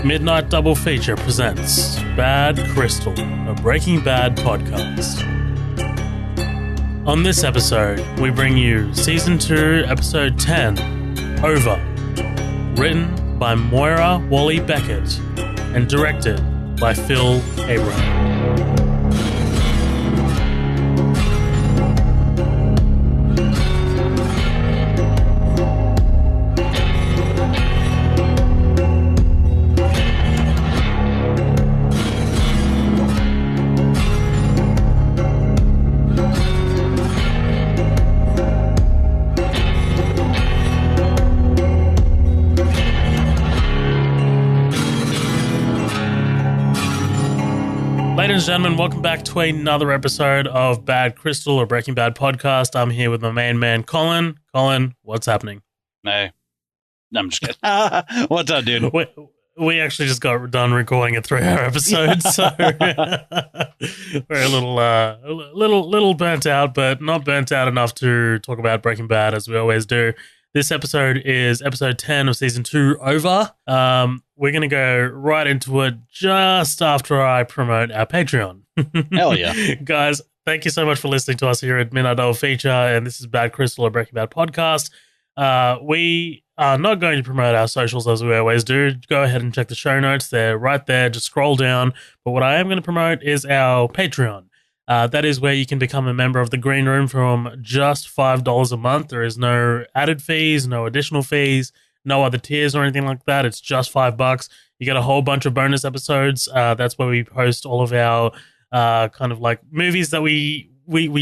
Midnight Double Feature presents Bad Crystal, a Breaking Bad podcast. On this episode, we bring you Season 2, Episode 10, Over, written by Moira Wally Beckett and directed by Phil Abraham. Ladies and gentlemen, welcome back to another episode of Bad Crystal, or Breaking Bad podcast. I'm here with my main man, Colin. Colin, what's happening? Hey. No, I'm just kidding. What's up, dude? We actually just got done recording a 3-hour episode, so we're a little burnt out, but not burnt out enough to talk about Breaking Bad as we always do. This episode is episode 10 of season 2, Over. We're going to go right into it just after I promote our Patreon. Hell yeah. Guys, thank you so much for listening to us here at Midnight Double Feature, and this is Bad Crystal, a Breaking Bad podcast. We are not going to promote our socials as we always do. Go ahead and check the show notes. They're right there. Just scroll down. But what I am going to promote is our Patreon. That is where you can become a member of the Green Room from just $5 a month. There is no added fees, no additional fees, no other tiers or anything like that. It's just $5. You get a whole bunch of bonus episodes. That's where we post all of our kind of like movies that we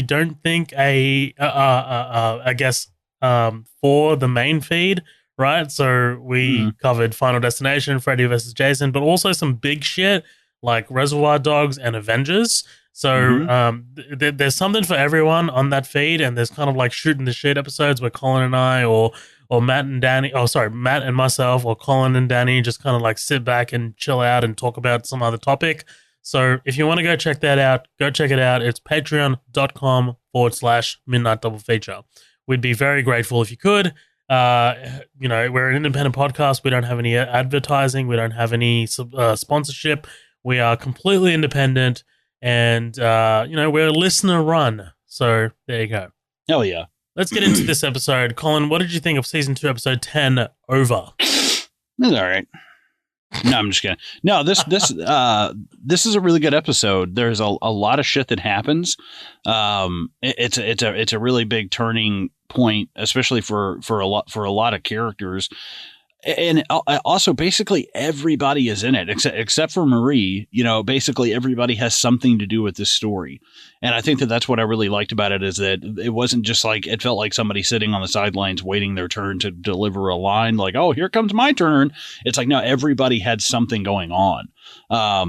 don't think I guess for the main feed, right? So we covered Final Destination, Freddy vs. Jason, but also some big shit like Reservoir Dogs and Avengers. So there's something for everyone on that feed, and there's kind of like shooting the shit episodes where Colin and I or Matt and Danny, Matt and myself, or Colin and Danny just kind of like sit back and chill out and talk about some other topic. So if you want to go check that out, go check it out. It's patreon.com/Midnight Double Feature. We'd be very grateful if you could. We're an independent podcast. We don't have any advertising. We don't have any sponsorship. We are completely independent. And, we're listener run. So there you go. Hell yeah. Let's get into this episode. Colin, what did you think of season 2, episode 10, Over? It's all right. No, I'm just kidding. No, this is a really good episode. There's a lot of shit that happens. It's a really big turning point, especially for a lot of characters. And also, basically, everybody is in it except for Marie. Basically, everybody has something to do with this story. And I think that's what I really liked about it, is that it wasn't just like, it felt like somebody sitting on the sidelines waiting their turn to deliver a line like, oh, here comes my turn. It's like, no, everybody had something going on. I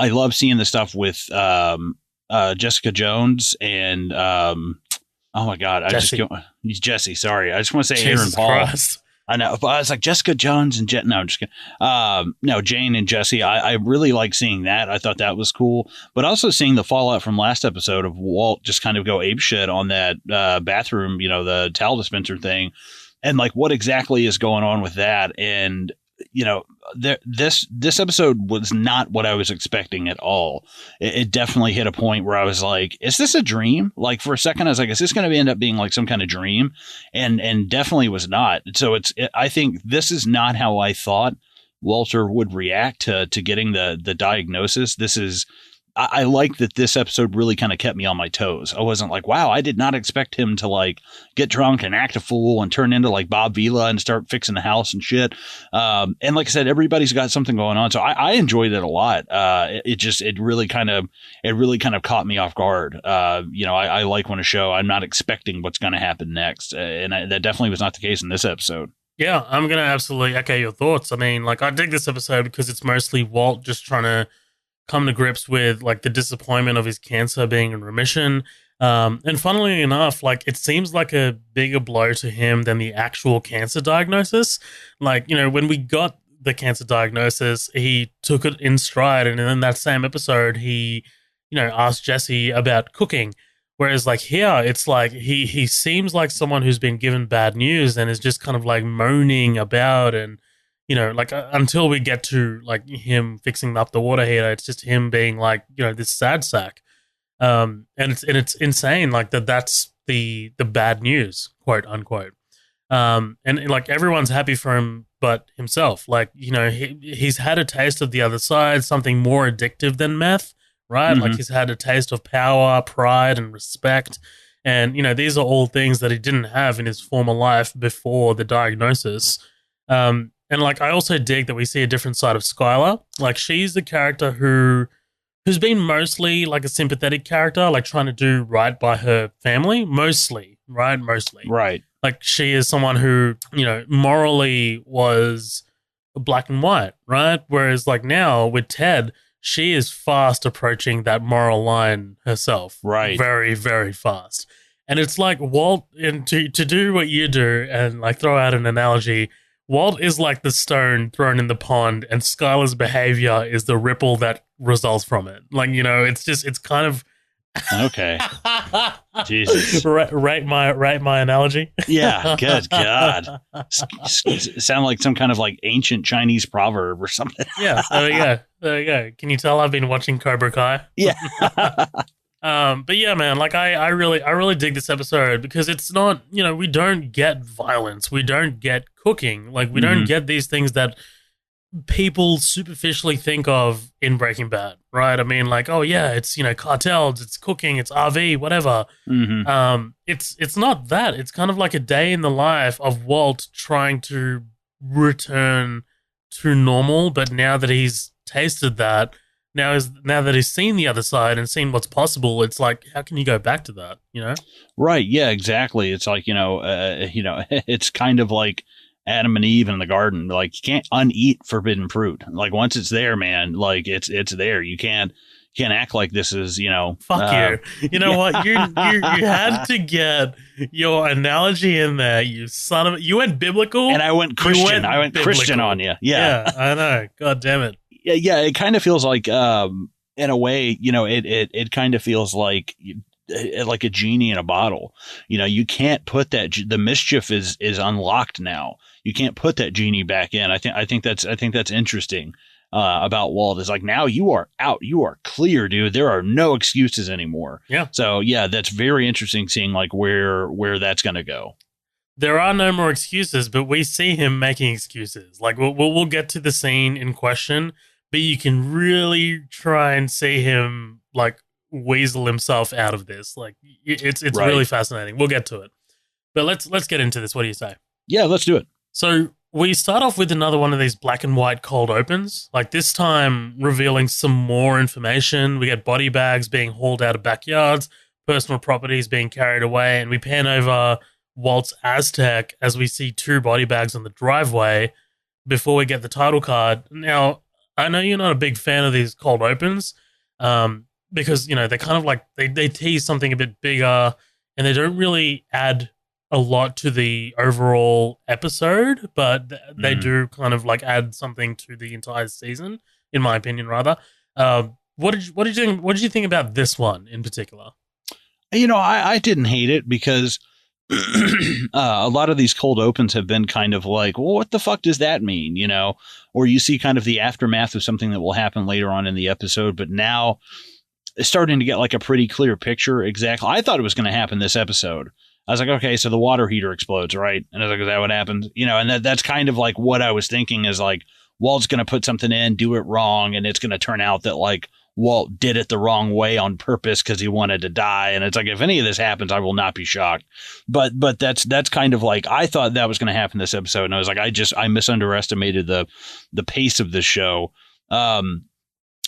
love seeing the stuff with Jessica Jones and oh my God, he's Jesse. Sorry, I just want to say Jesus Aaron Paul. Christ. I know, but I was like Jessica Jones and no, I'm just kidding. No, Jane and Jesse. I really like seeing that. I thought that was cool, but also seeing the fallout from last episode of Walt just kind of go apeshit on that bathroom, the towel dispenser thing, and like what exactly is going on with that. And this episode was not what I was expecting at all. It definitely hit a point where I was like, is this a dream? Like for a second, I was like, is this going to end up being like some kind of dream? And definitely was not. So I think this is not how I thought Walter would react to getting the diagnosis. I like that this episode really kind of kept me on my toes. I wasn't like, wow, I did not expect him to like get drunk and act a fool and turn into like Bob Vila and start fixing the house and shit. And like I said, everybody's got something going on. So I enjoyed it a lot. It really kind of caught me off guard. I like when a show, I'm not expecting what's going to happen next. That definitely was not the case in this episode. Yeah, I'm going to absolutely echo your thoughts. I mean, like I dig this episode because it's mostly Walt just trying to come to grips with like the disappointment of his cancer being in remission. And funnily enough, like it seems like a bigger blow to him than the actual cancer diagnosis. Like, when we got the cancer diagnosis, he took it in stride. And in that same episode, he, asked Jesse about cooking. Whereas like here, it's like he seems like someone who's been given bad news and is just kind of like moaning about and, like until we get to like him fixing up the water heater, it's just him being like, this sad sack. And it's insane, like that's the bad news, quote unquote. And like everyone's happy for him but himself. Like, he's had a taste of the other side, something more addictive than meth, right? Mm-hmm. Like he's had a taste of power, pride, and respect. And, these are all things that he didn't have in his former life before the diagnosis. And like I also dig that we see a different side of Skyler. Like she's the character who's been mostly like a sympathetic character, like trying to do right by her family, mostly, right? Mostly. Right. Like she is someone who, morally was black and white, right? Whereas like now with Ted, she is fast approaching that moral line herself. Right. Very, very fast. And it's like Walt, and to do what you do and like throw out an analogy, Walt is like the stone thrown in the pond, and Skyler's behavior is the ripple that results from it. Like, it's kind of okay. Jesus. Rate my analogy. Yeah. Good God. Sound like some kind of like ancient Chinese proverb or something. Yeah. There you go. Can you tell I've been watching Cobra Kai? Yeah. But yeah, man, like I really dig this episode because it's not, we don't get violence. We don't get cooking. Like we don't get these things that people superficially think of in Breaking Bad, right? I mean, like, oh yeah, it's, cartels, it's cooking, it's RV, whatever. It's not that. It's kind of like a day in the life of Walt trying to return to normal, but now that he's tasted that, now that he's seen the other side and seen what's possible, it's like, how can you go back to that, Right, yeah, exactly. It's like, it's kind of like Adam and Eve in the garden. Like, you can't uneat forbidden fruit. Like, once it's there, man, like it's there. You can't act like this is, fuck you. You know what? You had to get your analogy in there, you son of a, you went biblical. And I went Christian. I went Christian on you. Yeah. I know. God damn it. Yeah, it kind of feels like, in a way, it kind of feels like a genie in a bottle. You can't put that. The mischief is unlocked now. You can't put that genie back in. I think that's interesting about Walt. Is like, now you are out. You are clear, dude. There are no excuses anymore. Yeah. So yeah, that's very interesting seeing like where that's gonna go. There are no more excuses, but we see him making excuses. Like we'll get to the scene in question, but you can really try and see him like weasel himself out of this. Like it's Right. really fascinating. We'll get to it, but let's get into this. What do you say? Yeah, let's do it. So we start off with another one of these black and white cold opens. Like this time, revealing some more information. We get body bags being hauled out of backyards, personal properties being carried away, and we pan over Walt's Aztec as we see 2 body bags on the driveway before we get the title card. Now, I know you're not a big fan of these cold opens, because they kind of like they tease something a bit bigger, and they don't really add a lot to the overall episode, but they do kind of like add something to the entire season, in my opinion, rather. What did you think about this one in particular? I didn't hate it because a lot of these cold opens have been kind of like, well, what the fuck does that mean? Or you see kind of the aftermath of something that will happen later on in the episode, but now it's starting to get like a pretty clear picture. Exactly. I thought it was going to happen this episode. I was like, okay, so the water heater explodes, right? And I was like, is that what happened? And that's kind of like what I was thinking is like, Walt's going to put something in, do it wrong, and it's going to turn out that like Walt did it the wrong way on purpose because he wanted to die. And it's like, if any of this happens, I will not be shocked. But that's kind of like, I thought that was going to happen this episode. And I was like, I misunderestimated the pace of this show.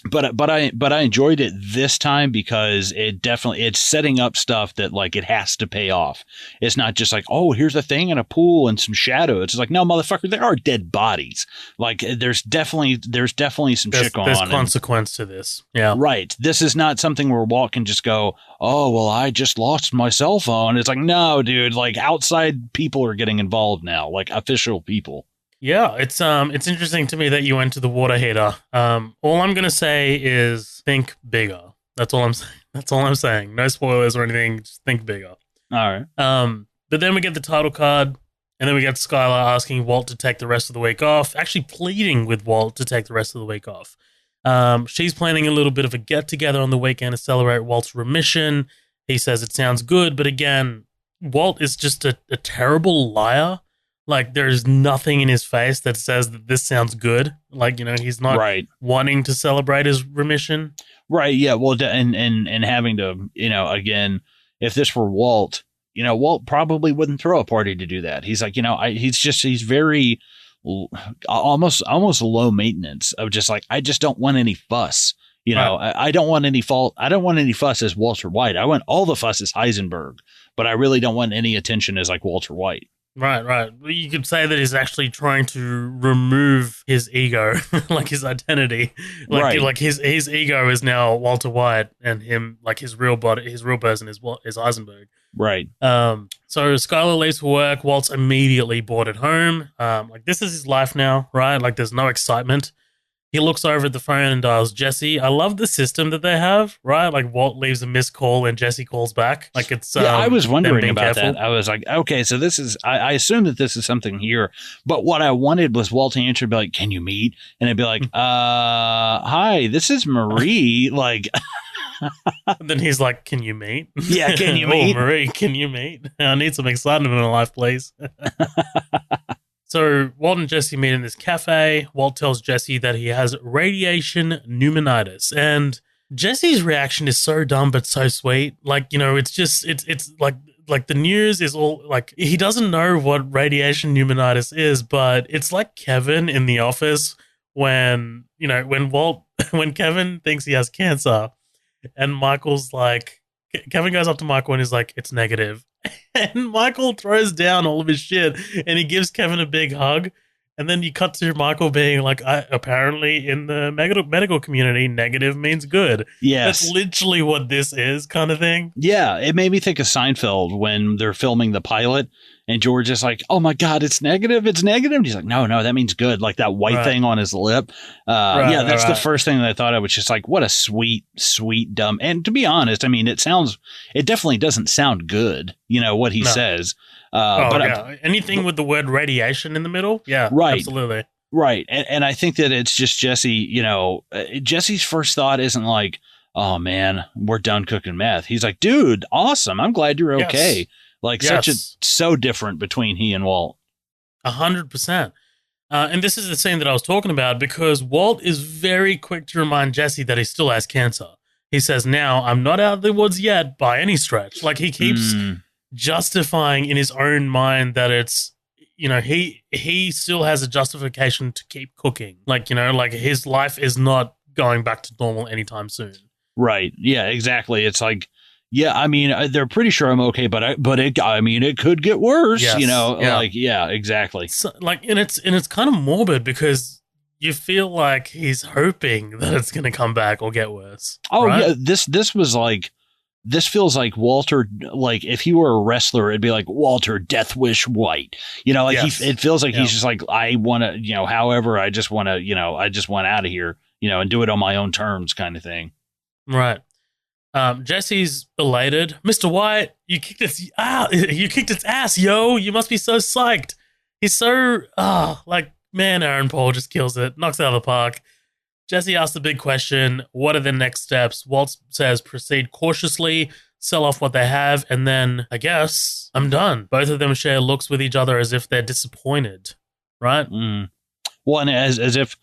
But I enjoyed it this time because it's setting up stuff that like it has to pay off. It's not just like, oh, here's a thing in a pool and some shadow. It's like, no, motherfucker, there are dead bodies. Like there's definitely some shit going on. There's consequence to this. Yeah. Right. This is not something where Walt can just go, oh, well, I just lost my cell phone. It's like, no, dude, like outside people are getting involved now, like official people. Yeah, it's interesting to me that you went to the water heater. All I'm gonna say is think bigger. That's all I'm saying. That's all I'm saying. No spoilers or anything. Just think bigger. All right. But then we get the title card. And then we get Skylar asking Walt to take the rest of the week off, actually pleading with Walt to take the rest of the week off. She's planning a little bit of a get-together on the weekend to celebrate Walt's remission. He says it sounds good, but again, Walt is just a terrible liar. Like, there's nothing in his face that says that this sounds good. Like, he's not wanting to celebrate his remission. Right, yeah, well, and having to, again, if this were Walt, Walt probably wouldn't throw a party to do that. He's like, he's very almost low maintenance of just like, I just don't want any fuss. I don't want any fault. I don't want any fuss as Walter White. I want all the fuss as Heisenberg, but I really don't want any attention as like Walter White. Right. You could say that he's actually trying to remove his ego, like his identity. Like his ego is now Walter White, and him, like his real body, his real person is Heisenberg. Right. So Skylar leaves for work. Walt's immediately bored at home. Like, this is his life now, right? Like, there's no excitement. He looks over at the phone and dials Jesse. I love the system that they have, right? Like, Walt leaves a missed call and Jesse calls back. Like, it's I was wondering about that. I was like, okay, so this is. I assume that this is something here, but what I wanted was Walt to answer, be like, "Can you meet?" And I'd be like, "Hi, this is Marie." Like, then he's like, "Can you meet?" Yeah, can you meet? Marie, can you meet? I need some excitement in my life, please. So Walt and Jesse meet in this cafe. Walt tells Jesse that he has radiation pneumonitis, and Jesse's reaction is so dumb but so sweet. Like, it's like the news is all like, he doesn't know what radiation pneumonitis is, but it's like Kevin in The Office when Kevin thinks he has cancer, and Michael's like, Kevin goes up to Michael and is like, "It's negative." And Michael throws down all of his shit and he gives Kevin a big hug. And then you cut to Michael being like, apparently in the medical community, negative means good. Yes. That's literally what this is, kind of thing. Yeah. It made me think of Seinfeld when they're filming the pilot and George is like, "Oh my God, it's negative. It's negative." And he's like, no, that means good. Like that white thing on his lip. That's the first thing that I thought. I was just like, what a sweet, dumb. And to be honest, I mean, it definitely doesn't sound good, what he says. But anything with the word radiation in the middle. Yeah, right. Absolutely. Right. And I think that it's just Jesse, Jesse's first thought isn't like, "Oh man, we're done cooking meth." He's like, "Dude, awesome. I'm glad you're okay." Yes. Like so different between he and Walt. 100%. And this is the scene that I was talking about, because Walt is very quick to remind Jesse that he still has cancer. He says, "Now, I'm not out of the woods yet by any stretch." Like, he keeps justifying in his own mind that it's, he still has a justification to keep cooking. Like, like his life is not going back to normal anytime soon. Right. Yeah, exactly. It's like, yeah, I mean, they're pretty sure I'm okay, but it could get worse, yes. Like, yeah, exactly. So, like, and it's kind of morbid because you feel like he's hoping that it's going to come back or get worse. Oh, right? Yeah. This feels like Walter, like if he were a wrestler, it'd be like Walter Death Wish White, it feels like he's just like, I want to, however, I just want to, I just want out of here, and do it on my own terms kind of thing. Right. Jesse's elated. "Mr. White, you kicked its ass, yo. You must be so psyched." He's so, man, Aaron Paul just kills it. Knocks it out of the park. Jesse asks the big question, what are the next steps? Walt says, proceed cautiously, sell off what they have, and then, I guess, I'm done. Both of them share looks with each other as if they're disappointed, right? Well, and as if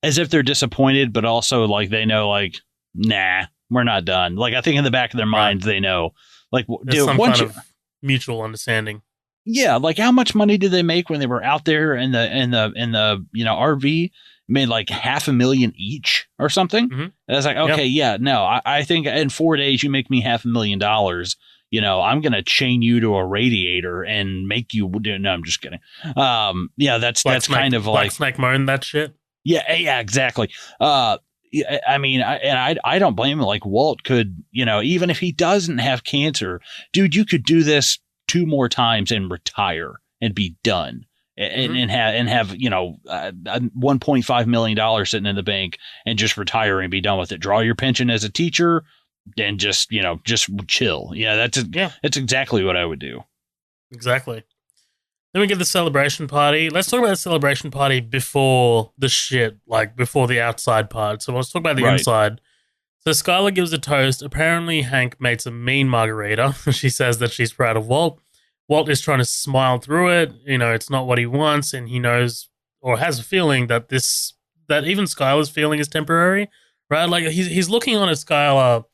they're disappointed, but also like they know, like, nah, we're not done. Like, I think in the back of their minds, they know, like, there's some kind of mutual understanding. Yeah, like how much money did they make when they were out there in the RV? Made like $500,000 each or something. Mm-hmm. And I was like, okay, yeah, no, I think in 4 days you make me $500,000. I'm going to chain you to a radiator and make you do. No, I'm just kidding. That's kind of like Black Snake Moan that shit. Yeah, exactly. I mean, I don't blame him. Like Walt could, even if he doesn't have cancer, dude, you could do this 2 more times and retire and be done. And have $1.5 million sitting in the bank and just retire and be done with it. Draw your pension as a teacher and just chill. Yeah, that's exactly what I would do. Exactly. Then we get the celebration party. Let's talk about the celebration party before the shit, like before the outside part. So let's talk about the Right. inside. So Skyler gives a toast. Apparently, Hank makes a mean margarita. She says that she's proud of Walt. Walt is trying to smile through it. You know, it's not what he wants, and he knows or has a feeling that that even Skyler's feeling is temporary, right? Like he's looking on at Skyler,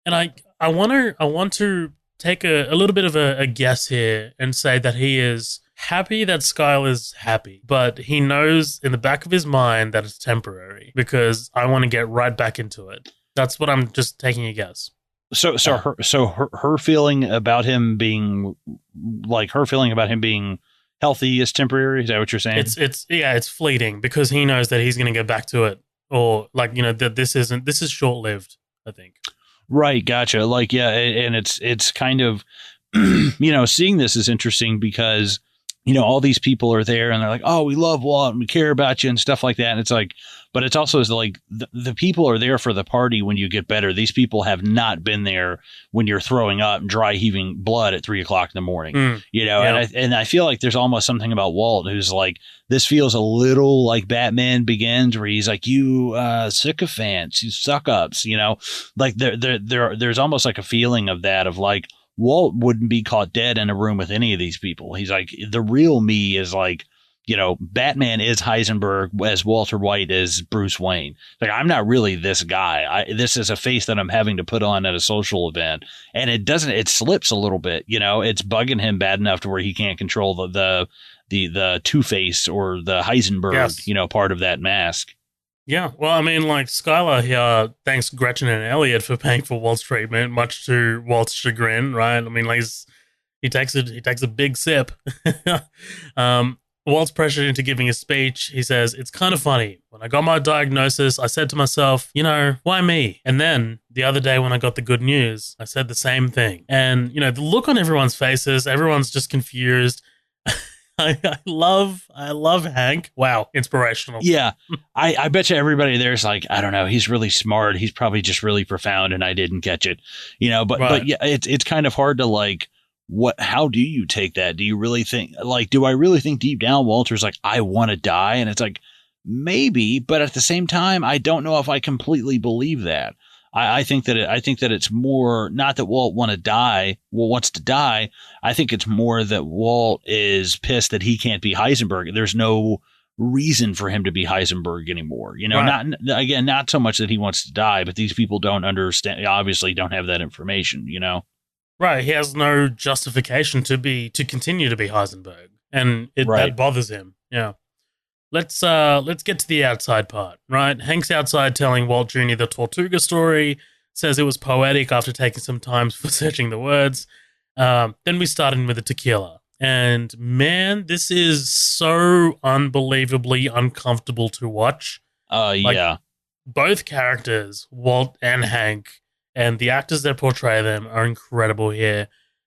and I want to take a little bit of a guess here and say that he is happy that Skyler's happy, but he knows in the back of his mind that it's temporary because I want to get right back into it. That's what I'm just taking a guess. So her feeling about him being healthy is temporary. Is that what you're saying? It's fleeting because he knows that he's going to get back to it, or like, you know, that this is short lived, I think. Right. Gotcha. Like, yeah. And it's kind of, you know, seeing this is interesting because, you know, all these people are there and they're like, oh, we love Walt and we care about you and stuff like that. And it's like, but it's also like the people are there for the party when you get better. These people have not been there when you're throwing up and dry heaving blood at 3 o'clock in the morning, you know? Yeah. And I feel like there's almost something about Walt who's like, this feels a little like Batman Begins, where he's like, you sycophants, you suck ups, you know, like there's almost like a feeling of that, of like, Walt wouldn't be caught dead in a room with any of these people. He's like, the real me is like, you know, Batman is Heisenberg as Walter White is Bruce Wayne. Like, I'm not really this guy. This is a face that I'm having to put on at a social event. And it slips a little bit, you know, it's bugging him bad enough to where he can't control the Two-Face or the Heisenberg, yes, you know, part of that mask. Yeah, well, I mean, like, Skylar here thanks Gretchen and Elliot for paying for Walt's treatment, much to Walt's chagrin, right? I mean, like, he takes a big sip. Walt's pressured into giving a speech. He says, it's kind of funny. When I got my diagnosis, I said to myself, you know, why me? And then the other day when I got the good news, I said the same thing. And, you know, the look on everyone's faces, everyone's just confused. I love Hank. Wow, inspirational. Yeah, I bet you everybody there's like, I don't know, he's really smart. He's probably just really profound, and I didn't catch it, you know. But yeah, it's kind of hard to like, how do you take that? Do you really think, like, do I really think deep down Walter's like, I want to die? And it's like, maybe, but at the same time, I don't know if I completely believe that. I think that it's more not that Walt wants to die. I think it's more that Walt is pissed that he can't be Heisenberg. There's no reason for him to be Heisenberg anymore. You know, right. Not so much that he wants to die, but these people don't understand, obviously don't have that information, you know? Right. He has no justification to continue to be Heisenberg. And that bothers him. Yeah. Let's get to the outside part, right? Hank's outside telling Walt Jr. the Tortuga story, says it was poetic after taking some time for searching the words. Then we start in with the tequila. And man, this is so unbelievably uncomfortable to watch. Yeah. Both characters, Walt and Hank, and the actors that portray them are incredible here.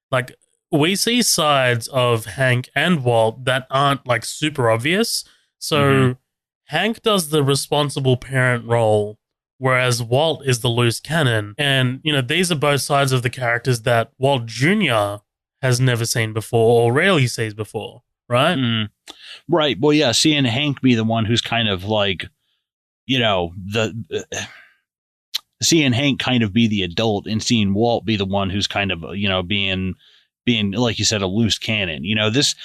Like, we see sides of Hank and Walt that aren't like super obvious. So Hank does the responsible parent role, whereas Walt is the loose cannon. And, you know, these are both sides of the characters that Walt Jr. has never seen before or rarely sees before, right? Right. Well, yeah, seeing Hank be the one who's kind of like, you know, seeing Hank kind of be the adult and seeing Walt be the one who's kind of, you know, being, like you said, a loose cannon. You know, this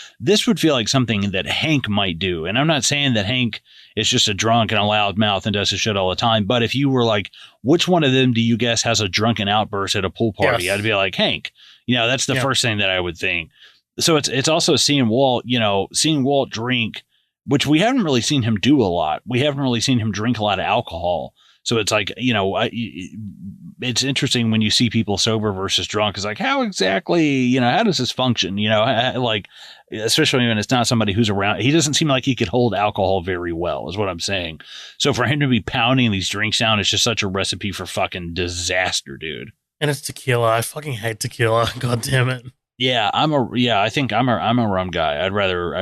would feel like something that Hank might do. And I'm not saying that Hank is just a drunk and a loud mouth and does his shit all the time. But if you were like, which one of them do you guess has a drunken outburst at a pool party? Yes. I'd be like, Hank. You know, that's the first thing that I would think. So it's also seeing Walt drink, which we haven't really seen him do a lot. We haven't really seen him drink a lot of alcohol. So it's like, you know, it's interesting when you see people sober versus drunk. It's like, how exactly, you know, how does this function? You know, like, especially when it's not somebody who's around. He doesn't seem like he could hold alcohol very well, is what I'm saying. So for him to be pounding these drinks down, it's just such a recipe for fucking disaster, dude. And it's tequila. I fucking hate tequila. God damn it. Yeah, I think I'm a rum guy. I'd rather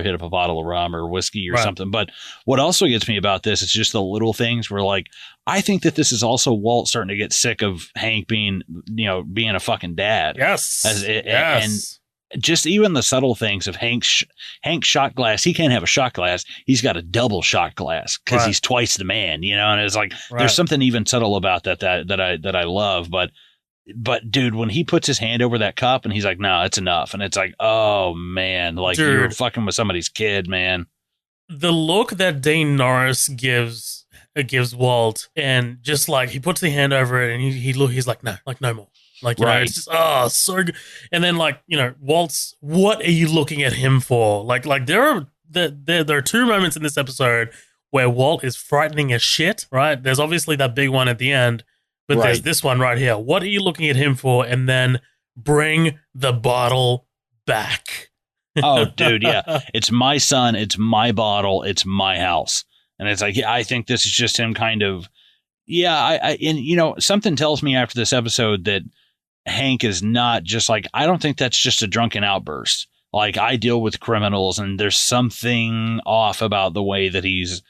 hit up a bottle of rum or whiskey or something. But what also gets me about this is just the little things where, like, I think that this is also Walt starting to get sick of Hank being a fucking dad. Yes. Yes. just even the subtle things of Hank's shot glass. He can't have a shot glass. He's got a double shot glass because he's twice the man, and it's like, there's something even subtle about that I love. But dude, when he puts his hand over that cup and he's like, no, it's enough. And it's like, oh man, like you're fucking with somebody's kid, man. The look that Dean Norris gives Walt, and just like he puts the hand over it and he's like, no, like no more. Like, you know, it's just, so good. And then, like, Walt's, what are you looking at him for? Like there are two moments in this episode where Walt is frightening as shit, right? There's obviously that big one at the end, but there's this one right here. What are you looking at him for? And then bring the bottle back. Oh, dude, yeah. It's my son. It's my bottle. It's my house. And it's like, I think this is just him kind of, and something tells me after this episode that Hank is not just like, I don't think that's just a drunken outburst. Like, I deal with criminals and there's something off about the way that he's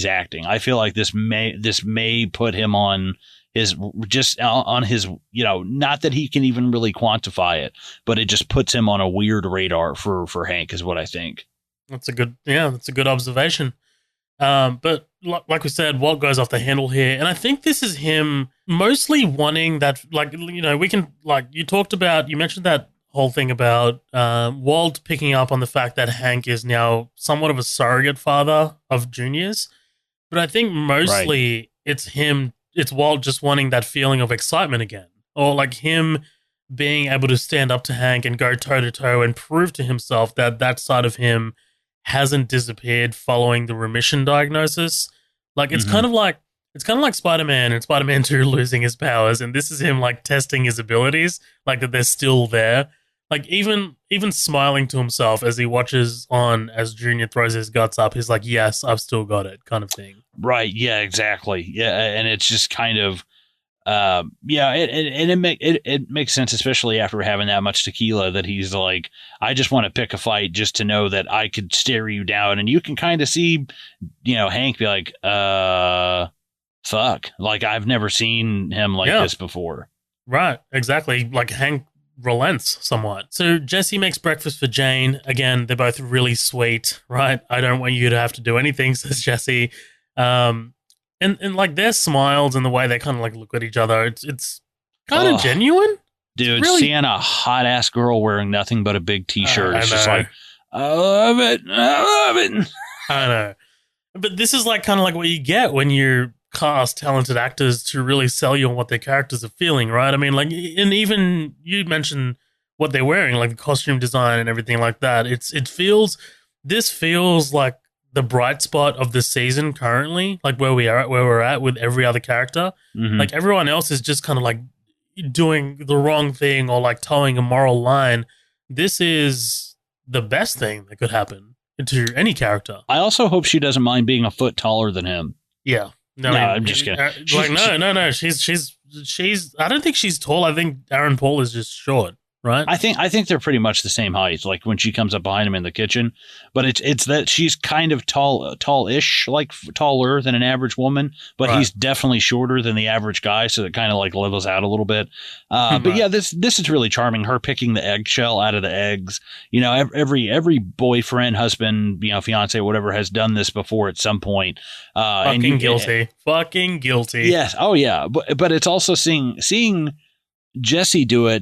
acting. I feel like this may put him on his, not that he can even really quantify it, but it just puts him on a weird radar for Hank is what I think. That's a good observation. But like we said, Walt goes off the handle here, and I think this is him mostly wanting that, like, we can, like, you mentioned that whole thing about Walt picking up on the fact that Hank is now somewhat of a surrogate father of Junior's, but I think mostly it's Walt just wanting that feeling of excitement again, or like him being able to stand up to Hank and go toe to toe and prove to himself that side of him hasn't disappeared following the remission diagnosis. Like, it's kind of like Spider-Man and Spider-Man 2 losing his powers, and this is him like testing his abilities, like that they're still there. Like, even smiling to himself as he watches on as Junior throws his guts up, he's like, yes, I've still got it, kind of thing. Right, yeah, exactly. Yeah, and it's just kind of it makes sense, especially after having that much tequila, that he's like, I just want to pick a fight just to know that I could stare you down. And you can kind of see, Hank be like, fuck, like, I've never seen him like this before. Right, exactly. Like, Hank relents somewhat. So Jesse makes breakfast for Jane. Again, they're both really sweet, right? I don't want you to have to do anything, says Jesse. And like their smiles and the way they kind of like look at each other, it's kind of genuine. Dude, really, seeing a hot ass girl wearing nothing but a big t-shirt, it's just like, I love it. I know. But this is like kind of like what you get when you cast talented actors to really sell you on what their characters are feeling, right? I mean, like, and even you mentioned what they're wearing, like the costume design and everything like that. This feels like the bright spot of the season currently, like where we're at with every other character. Mm-hmm. Like, everyone else is just kind of like doing the wrong thing or like towing a moral line. This is the best thing that could happen to any character. I also hope she doesn't mind being a foot taller than him. Yeah. No, I'm just kidding. No. She's. I don't think she's tall. I think Aaron Paul is just short. Right. I think they're pretty much the same height, like when she comes up behind him in the kitchen. But it's that she's kind of tallish, like taller than an average woman, but he's definitely shorter than the average guy, so it kind of like levels out a little bit. But yeah, this is really charming. Her picking the eggshell out of the eggs. Every boyfriend, husband, fiance, whatever, has done this before at some point. Fucking guilty. Yes. Oh yeah. But it's also seeing Jesse do it.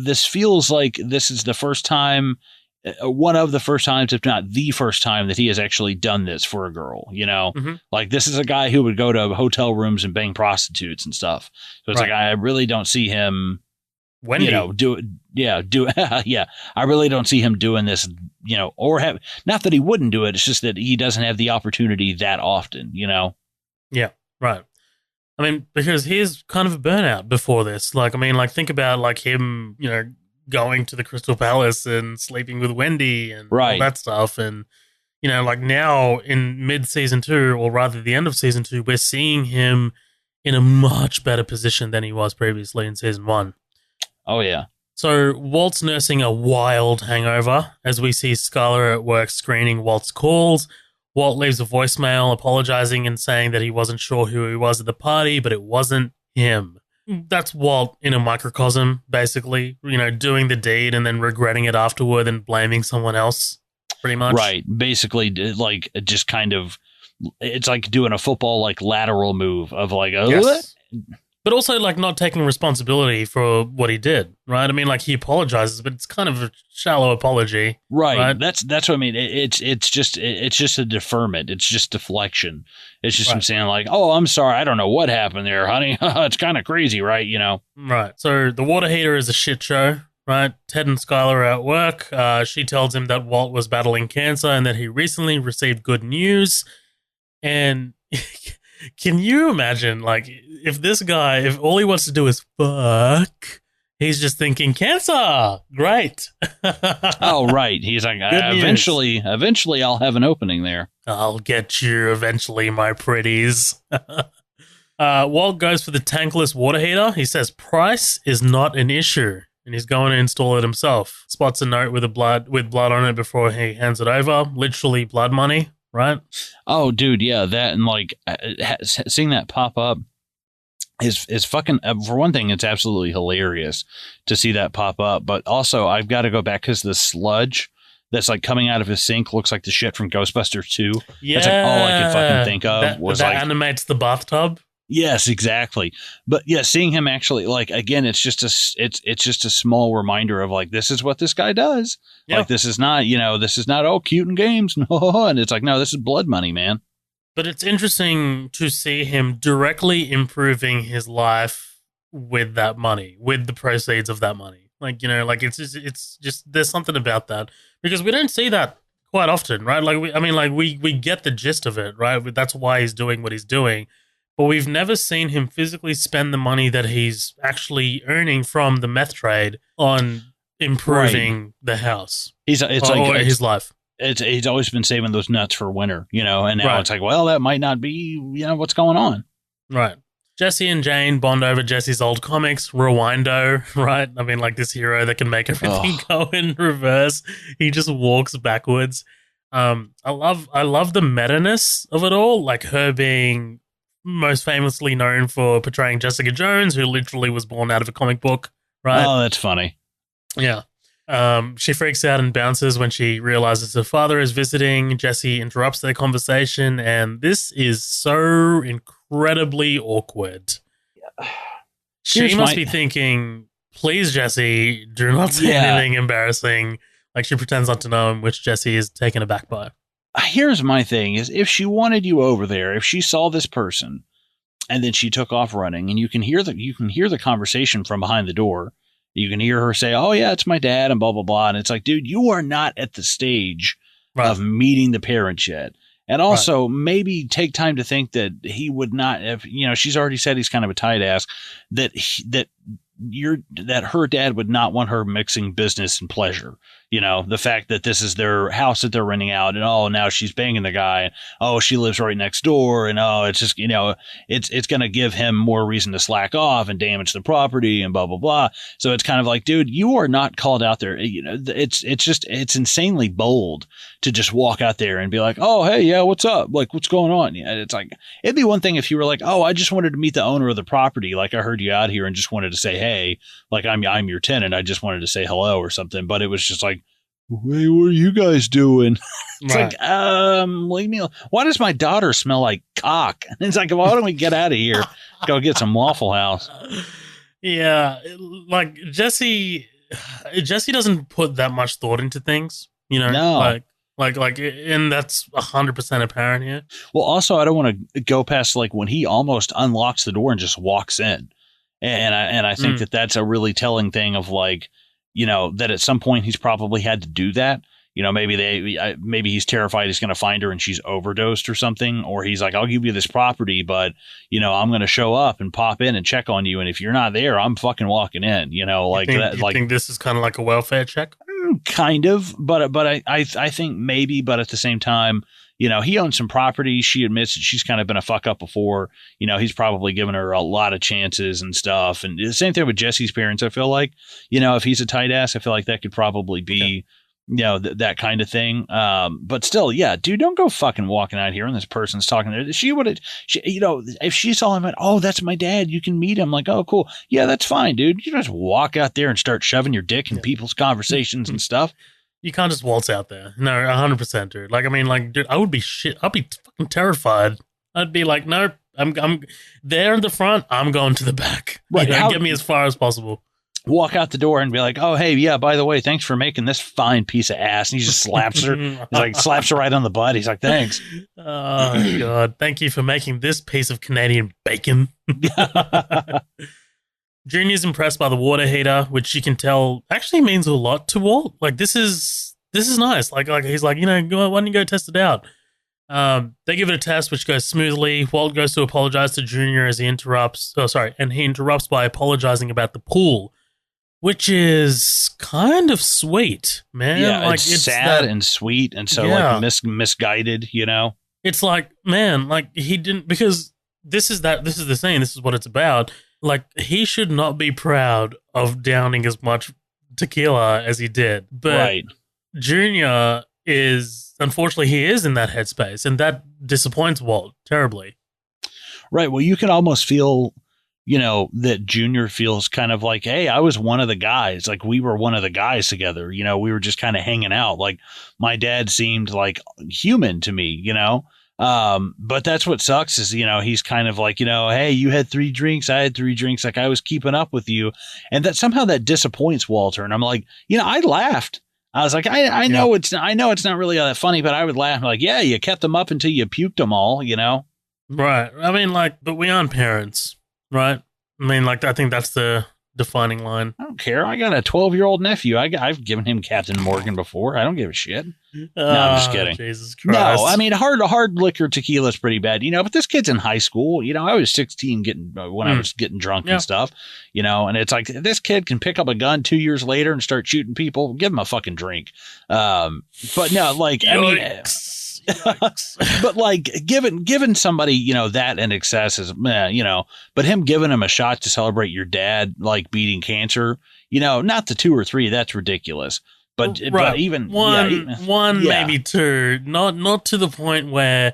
This feels like this is the first time, one of the first times, if not the first time, that he has actually done this for a girl. Mm-hmm. Like, this is a guy who would go to hotel rooms and bang prostitutes and stuff. So it's like, I really don't see him, do it. Yeah. I really don't see him doing this, or have, not that he wouldn't do it. It's just that he doesn't have the opportunity that often, Yeah. Right. I mean, because he's kind of a burnout before this. Like, I mean, like, think about like him, going to the Crystal Palace and sleeping with Wendy and all that stuff. And, like now in mid-season 2, or rather the end of season 2, we're seeing him in a much better position than he was previously in season 1. Oh, yeah. So Walt's nursing a wild hangover as we see Skyler at work screening Walt's calls. Walt leaves a voicemail apologizing and saying that he wasn't sure who he was at the party, but it wasn't him. That's Walt in a microcosm, basically. Doing the deed and then regretting it afterward and blaming someone else, pretty much. Right. Basically, like, just kind of, it's like doing a football, like, lateral move of like, oh, yes. But also, like, not taking responsibility for what he did, right? I mean, like, he apologizes, but it's kind of a shallow apology. Right. That's what I mean. It's just a deferment. It's just deflection. It's just him saying like, oh, I'm sorry. I don't know what happened there, honey. It's kind of crazy, right? Right. So the water heater is a shit show, right? Ted and Skyler are at work. She tells him that Walt was battling cancer and that he recently received good news. And can you imagine, like, if all he wants to do is fuck, he's just thinking cancer, great. Oh, right. He's like, eventually I'll have an opening there. I'll get you eventually, my pretties. Walt goes for the tankless water heater. He says price is not an issue, and he's going to install it himself. Spots a note with blood on it before he hands it over. Literally blood money. Right? Oh, dude, yeah, that, and like seeing that pop up is fucking, for one thing, it's absolutely hilarious to see that pop up, but also I've got to go back because the sludge that's like coming out of his sink looks like the shit from Ghostbusters 2. Yeah, that's like all I could fucking think of that animates the bathtub. Yes, exactly. But yeah, seeing him actually, like, again, it's just a small reminder of like, this is what this guy does. Yeah. Like, this is not, oh, cute and games. No. And it's like, no, this is blood money, man. But it's interesting to see him directly improving his life with that money, with the proceeds of that money. Like, like it's just there's something about that because we don't see that quite often, right? Like, we get the gist of it, right? That's why he's doing what he's doing. But we've never seen him physically spend the money that he's actually earning from the meth trade on improving the house. His life. He's always been saving those nuts for winter, and now it's like, well, that might not be, what's going on. Right. Jesse and Jane bond over Jesse's old comics, Rewindo, right? I mean, like this hero that can make everything go in reverse. He just walks backwards. I love the meta-ness of it all, like her being most famously known for portraying Jessica Jones, who literally was born out of a comic book, right? Oh, that's funny. Yeah. She freaks out and bounces when she realizes her father is visiting. Jesse interrupts their conversation, and this is so incredibly awkward. Yeah. She must be thinking, please, Jesse, do not say anything embarrassing. Like, she pretends not to know him, which Jesse is taken aback by. Here's my thing is if she wanted you over there, if she saw this person and then she took off running and you can hear the conversation from behind the door, you can hear her say, oh yeah, it's my dad and blah, blah, blah. And it's like, dude, you are not at the stage of meeting the parents yet. And also maybe take time to think that he would not have, she's already said he's kind of a tight ass, that her dad would not want her mixing business and pleasure. The fact that this is their house that they're renting out and, oh, now she's banging the guy. And, oh, she lives right next door. And, oh, it's just, it's going to give him more reason to slack off and damage the property and blah, blah, blah. So it's kind of like, dude, you are not called out there. It's insanely bold to just walk out there and be like, oh, hey, yeah, what's up? Like, what's going on? It's like, it'd be one thing if you were like, oh, I just wanted to meet the owner of the property. Like, I heard you out here and just wanted to say, hey, like I'm your tenant. I just wanted to say hello or something. But it was just like, hey, what are you guys doing? It's like, leave me alone. Why does my daughter smell like cock? And it's like, why don't we get out of here? Go get some Waffle House. Yeah, like Jesse doesn't put that much thought into things, No. Like, and that's 100% apparent here. Well, also, I don't want to go past like when he almost unlocks the door and just walks in, and I think that that's a really telling thing of like, that at some point he's probably had to do that. Maybe he's terrified he's going to find her and she's overdosed or something, or he's like, I'll give you this property, but I'm going to show up and pop in and check on you, and if you're not there, I'm fucking walking in. Like that. You think this is kind of like a welfare check? Kind of, but I think maybe, but at the same time, he owns some property. She admits that she's kind of been a fuck up before. He's probably given her a lot of chances and stuff. And the same thing with Jesse's parents. I feel like, if he's a tight ass, I feel like that could probably be, that kind of thing. But still, yeah, dude, don't go fucking walking out here and this person's talking there. She would have, if she saw him, oh, that's my dad, you can meet him. Like, oh, cool. Yeah, that's fine, dude. You just walk out there and start shoving your dick in people's conversations and stuff. You can't just waltz out there. No, 100%, dude. Like, I mean, like, dude, I would be shit. I'd be fucking terrified. I'd be like, no, I'm there in the front. I'm going to the back. Right. Get me as far as possible. Walk out the door and be like, oh, hey, yeah, by the way, thanks for making this fine piece of ass. And he just slaps her. He's like, slaps her right on the butt. He's like, thanks. Oh, God. Thank you for making this piece of Canadian bacon. Junior's impressed by the water heater, which you can tell actually means a lot to Walt. Like, this is nice. Like he's like, why don't you go test it out? They give it a test, which goes smoothly. Walt goes to apologize to Junior as he interrupts. Oh, sorry. And he interrupts by apologizing about the pool, which is kind of sweet, man. Yeah, like, it's sad and sweet and so like misguided, It's like, man, like he didn't, because this is the saying, this is what it's about. Like, he should not be proud of downing as much tequila as he did. But right. Junior is, unfortunately, he is in that headspace, and that disappoints Walt terribly. Right. Well, you can almost feel, that Junior feels kind of like, hey, I was one of the guys. Like, we were one of the guys together. We were just kind of hanging out. Like, my dad seemed like human to me, But that's what sucks is, he's kind of like, hey, you had 3 drinks. I had 3 drinks. Like, I was keeping up with you. And that somehow that disappoints Walter. And I'm like, I laughed. I was like, I know it's not really that funny, but I would laugh. I'm like, yeah, you kept them up until you puked them all, Right. I mean, like, but we aren't parents, right? I mean, like, I think that's the defining line. I don't care. I got a 12-year-old nephew. I've given him Captain Morgan before. I don't give a shit. No, I'm just kidding. Jesus Christ. No, I mean, hard liquor tequila is pretty bad, but this kid's in high school. I was 16 when I was getting drunk and stuff, and it's like, this kid can pick up a gun 2 years later and start shooting people. Give him a fucking drink. But no, like, I mean, but like giving somebody, that in excess is, but him giving him a shot to celebrate your dad, like beating cancer, not the 2 or 3, that's ridiculous. But, right. But even one, maybe 2, not to the point where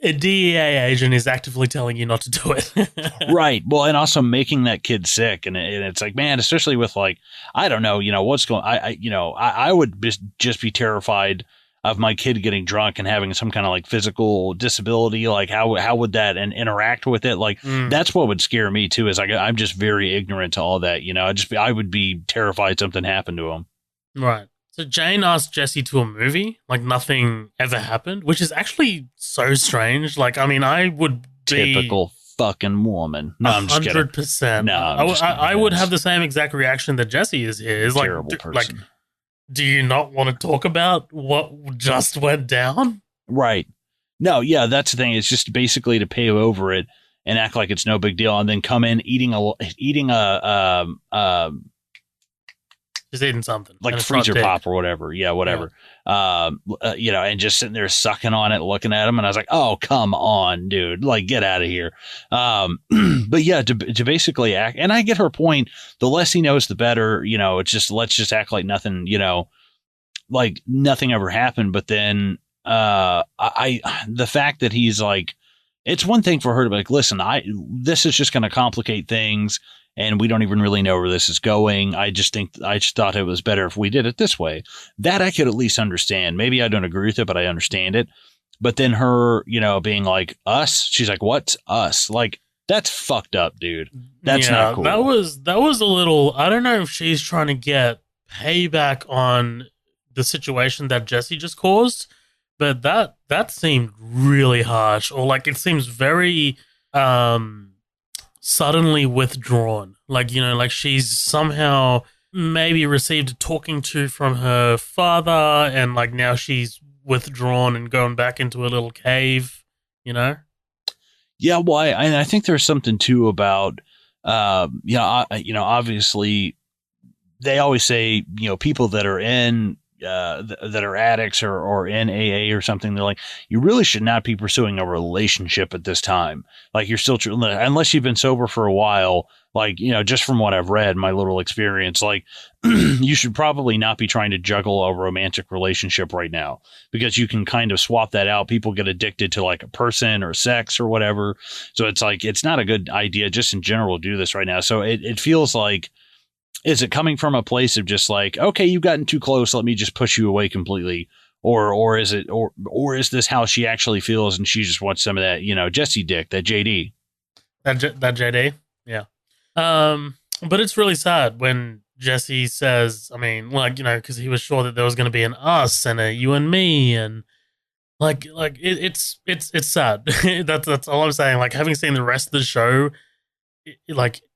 a DEA agent is actively telling you not to do it. Right. Well, and also making that kid sick. And it's like, man, especially with like, I don't know, what's going, I would just be terrified of my kid getting drunk and having some kind of like physical disability. Like how would that and interact with it? Like that's what would scare me too, is like, I'm just very ignorant to all that. I would be terrified something happened to him. Right. So Jane asked Jesse to a movie, like nothing ever happened, which is actually so strange. Like, I mean, I would be typical fucking woman. No, I'm just kidding. 100%. No, I would have the same exact reaction that Jesse is here. Is like, terrible person. Like, do you not want to talk about what just went down? Right. No, yeah, that's the thing. It's just basically to pave over it and act like it's no big deal, and then come in eating just eating something like freezer pop or whatever. Yeah, whatever. Yeah. And just sitting there sucking on it, looking at him. And I was like, oh, come on, dude, like, get out of here. But yeah, to basically act, and I get her point. The less he knows, the better, it's just, let's just act like nothing, like nothing ever happened. But then, the fact that he's like, it's one thing for her to be like, listen, this is just going to complicate things. And we don't even really know where this is going. I just thought it was better if we did it this way. That I could at least understand. Maybe I don't agree with it, but I understand it. But then her, being like, us, she's like, what's us? Like, that's fucked up, dude. That's not cool. That was a little, I don't know if she's trying to get payback on the situation that Jesse just caused, but that seemed really harsh, or like it seems very, suddenly withdrawn. Like, like she's somehow maybe received a talking to from her father, and like now she's withdrawn and going back into a little cave, Yeah, well, I think there's something too about, obviously they always say, people that are in that are addicts or in AA or something. They're like, you really should not be pursuing a relationship at this time. Like you're still, unless you've been sober for a while, like, just from what I've read, my little experience, like you should probably not be trying to juggle a romantic relationship right now, because you can kind of swap that out. People get addicted to like a person or sex or whatever. So it's like, it's not a good idea just in general to do this right now. So it feels like, is it coming from a place of just like, okay, you've gotten too close, let me just push you away completely? Or is it, or is this how she actually feels and she just wants some of that, Jesse dick, that JD? That JD? Yeah. But it's really sad when Jesse says, I mean, like, because he was sure that there was going to be an us and a you and me, and it's sad. That's all I'm saying. Like, having seen the rest of the show,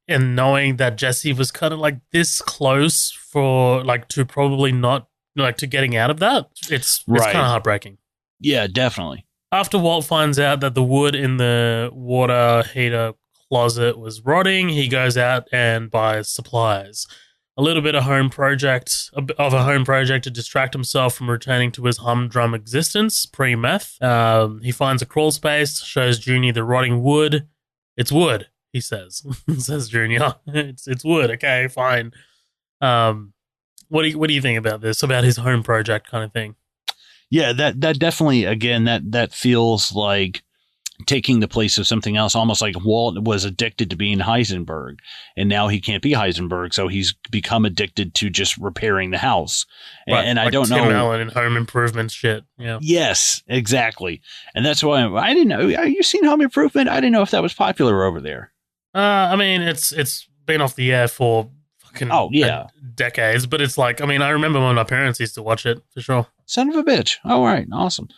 and knowing that Jesse was kind of like this close for like to probably not like to getting out of that, it's kind of heartbreaking. Yeah, definitely. After Walt finds out that the wood in the water heater closet was rotting, he goes out and buys supplies. A little bit of a home project to distract himself from returning to his humdrum existence pre-meth. He finds a crawl space, shows Junior the rotting wood. It's wood, he says. Says Junior. It's wood. Okay, fine. What do you think about this? About his home project kind of thing? Yeah, that definitely, again, that feels like taking the place of something else, almost like Walt was addicted to being Heisenberg, and now he can't be Heisenberg, so he's become addicted to just repairing the house. Right, and like I don't Tim know. Allen and home improvement shit. Yeah. Yes, exactly. And that's why I didn't know. Have you seen Home Improvement? I didn't know if that was popular over there. I mean, it's been off the air for fucking decades, but it's like, I mean, I remember when my parents used to watch it for sure. Son of a bitch. All right, awesome.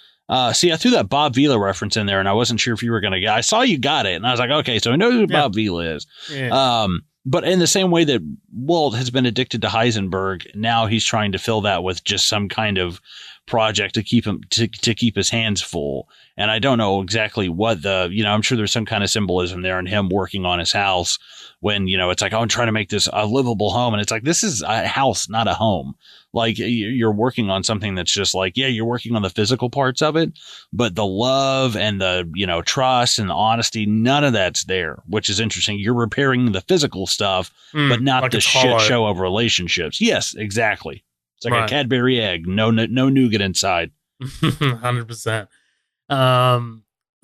See, I threw that Bob Vila reference in there, and I wasn't sure if you were going to get. I saw you got it, and I was like, okay, so I know who Bob Vila is. Yeah. But in the same way that Walt has been addicted to Heisenberg, now he's trying to fill that with just some kind of project to keep him to keep his hands full. And I don't know exactly what I'm sure there's some kind of symbolism there in him working on his house when, it's like, oh, I'm trying to make this a livable home. And it's like, this is a house, not a home. Like you're working on something that's just like, yeah, you're working on the physical parts of it, but the love and the, trust and the honesty, none of that's there, which is interesting. You're repairing the physical stuff, but not like the shit show of relationships. Yes, exactly. It's like a Cadbury egg, no nougat inside. 100%.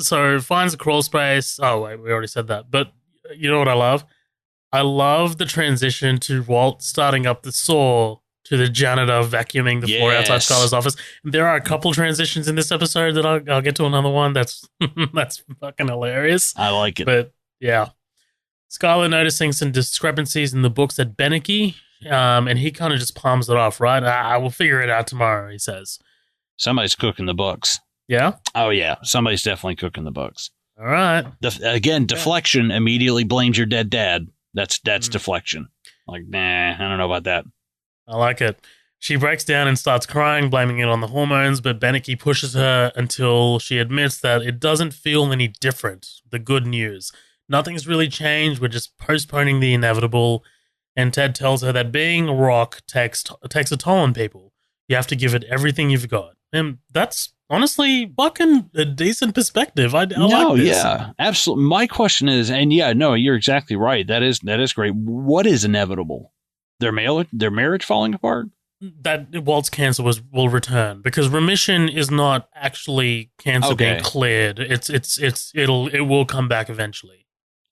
So finds a crawl space. Oh wait, we already said that. But you know what I love? I love the transition to Walt starting up the saw to the janitor vacuuming the floor outside Skyler's office. And there are a couple transitions in this episode that I'll get to another one. That's fucking hilarious. I like it. But yeah, Skyler noticing some discrepancies in the books at Beneke, and he kind of just palms it off. Right, I will figure it out tomorrow. He says, somebody's cooking the books. Yeah. Oh yeah, somebody's definitely cooking the books. All right. Deflection immediately blames your dead dad. That's deflection. Like, nah, I don't know about that. I like it. She breaks down and starts crying, blaming it on the hormones, but Beneke pushes her until she admits that it doesn't feel any different. The good news. Nothing's really changed. We're just postponing the inevitable. And Ted tells her that being a rock takes a toll on people. You have to give it everything you've got. And that's honestly fucking a decent perspective. I like this. Yeah, absolutely. My question is, and yeah, no, you're exactly right. That is great. What is inevitable? Their marriage falling apart? That Walt's cancer will return, because remission is not actually cancer being cleared. It will come back eventually.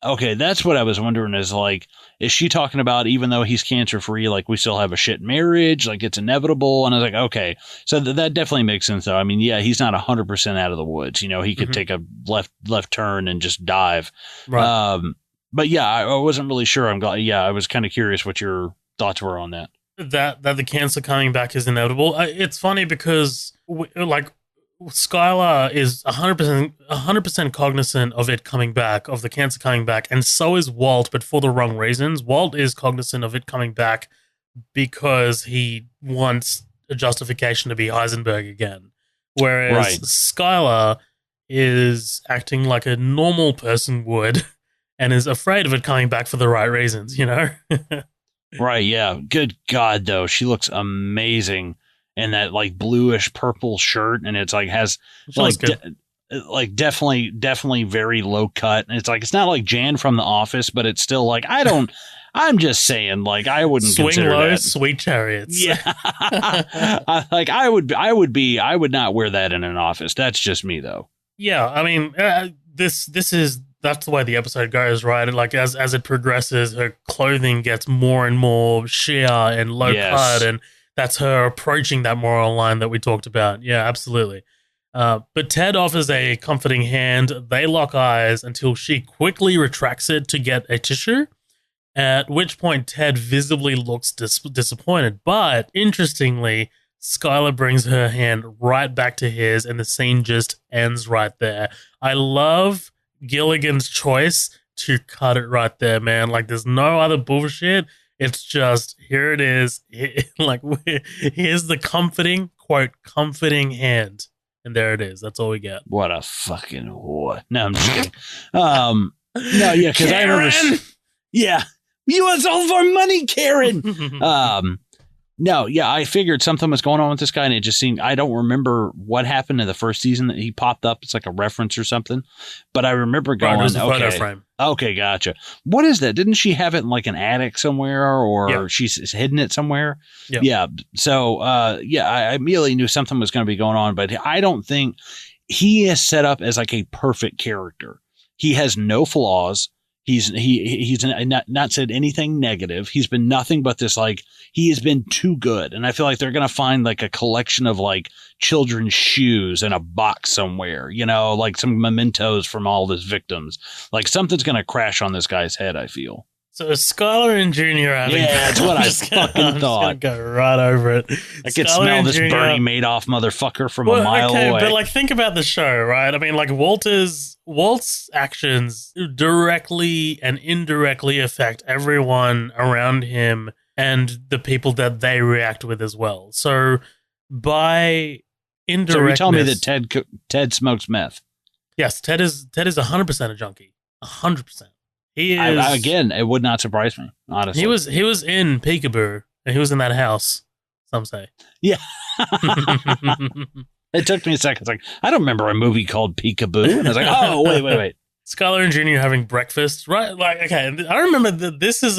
Okay, that's what I was wondering, is like, is she talking about even though he's cancer free, like we still have a shit marriage, like it's inevitable? And I was like, okay, so that definitely makes sense though. I mean, yeah, he's not 100% out of the woods. He could take a left turn and just dive. Right. But yeah, I wasn't really sure. I'm glad. Yeah, I was kind of curious what your thoughts were on that. That the cancer coming back is inevitable. It's funny because Skyler is 100% cognizant of it coming back, of the cancer coming back, and so is Walt, but for the wrong reasons. Walt is cognizant of it coming back because he wants a justification to be Heisenberg again, whereas Skyler is acting like a normal person would and is afraid of it coming back for the right reasons, Right, yeah. Good God, though. She looks amazing and that like bluish purple shirt, and it's like has like definitely very low cut, and it's like it's not like Jan from The Office, but it's still like I'm just saying, like I wouldn't swing consider low, that. sweet chariots. Yeah, I would not wear that in an office. That's just me though. Yeah, I mean, that's the way the episode goes, right? Like as it progresses, her clothing gets more and more sheer and low cut, and that's her approaching that moral line that we talked about. Yeah, absolutely. But Ted offers a comforting hand. They lock eyes until she quickly retracts it to get a tissue, at which point Ted visibly looks disappointed. But interestingly, Skyler brings her hand right back to his, and the scene just ends right there. I love Gilligan's choice to cut it right there, man. Like, there's no other bullshit. It's just, here it is. Like, here's the comforting hand. And there it is. That's all we get. What a fucking whore. No, I'm just kidding. No, yeah, because I remember. Yeah. You want all of our money, Karen. No, yeah, I figured something was going on with this guy, and it just seemed, I don't remember what happened in the first season that he popped up. It's like a reference or something. But I remember going, photo frame. Okay, gotcha. What is that? Didn't she have it in like an attic somewhere, or she's hidden it somewhere? Yep. Yeah. So, I immediately knew something was going to be going on, but I don't think he is set up as like a perfect character. He has no flaws. He's not said anything negative. He's been nothing but this, like, he has been too good. And I feel like they're going to find like a collection of like children's shoes in a box somewhere, you know, like some mementos from all of his victims. Like something's going to crash on this guy's head, I feel. So Skyler and Junior having... Yeah, that's what I fucking thought. I'm go right over it. I could smell this Bernie Madoff motherfucker from a mile away. But like, think about the show, right? I mean, like, Walt's actions directly and indirectly affect everyone around him and the people that they react with as well. So by indirectness... So you're telling me that Ted smokes meth? Yes, Ted is 100% a junkie. 100%. He is, again, it would not surprise me, honestly. He was in Peekaboo, and he was in that house, some say. Yeah. It took me a second. It's like, I don't remember a movie called Peekaboo. And I was like, oh, wait. Skyler and Junior having breakfast, right? Like, okay, I remember that this is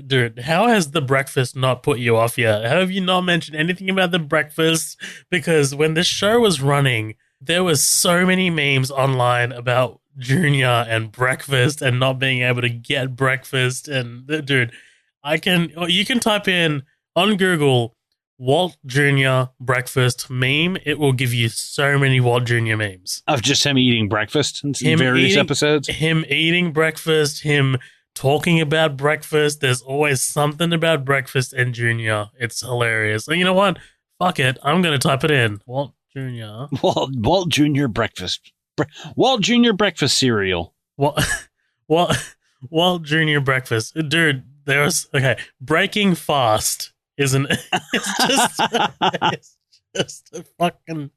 dude, how has the breakfast not put you off yet? How have you not mentioned anything about the breakfast? Because when this show was running, there was so many memes online about Junior and breakfast and not being able to get breakfast. And dude, you can type in on Google Walt Jr. breakfast meme. It will give you so many Walt Jr. memes of just him eating breakfast in various episodes. Him eating breakfast, him talking about breakfast. There's always something about breakfast and Junior. It's hilarious. So you know what? Fuck it. I'm going to type it in. Walt Jr. Walt Jr. breakfast. Walt Jr. breakfast cereal. Walt Jr. breakfast. Dude, breaking fast isn't, it's just a fucking,